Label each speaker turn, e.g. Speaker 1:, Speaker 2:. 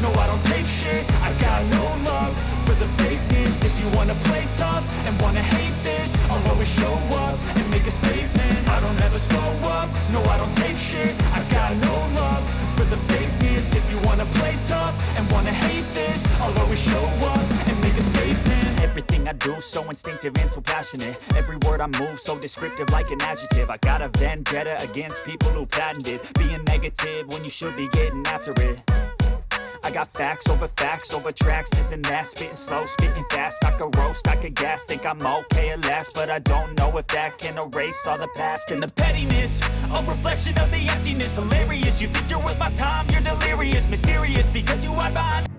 Speaker 1: no I don't take shit. I got no love for the fakeness. If you wanna play tough and wanna hate this, I'll always show up and make a statement. I don't ever slow up, no I don't take shit. I got no love for the fakeness. If you wanna play tough and wanna hate this, I'll always show up and make a statement. Everything I do so instinctive and so passionate. Every word I move so descriptive like an adjective. I got a vendetta against people who patented being negative when you should be getting after it. I got facts over tracks, this and that. Spitting slow, spitting fast. I could roast, I could gas. Think I'm okay at last, but I don't know if that can erase all the past. And the pettiness, a reflection of the emptiness. Hilarious, you think you're worth my time, you're delirious. Mysterious, because you are behind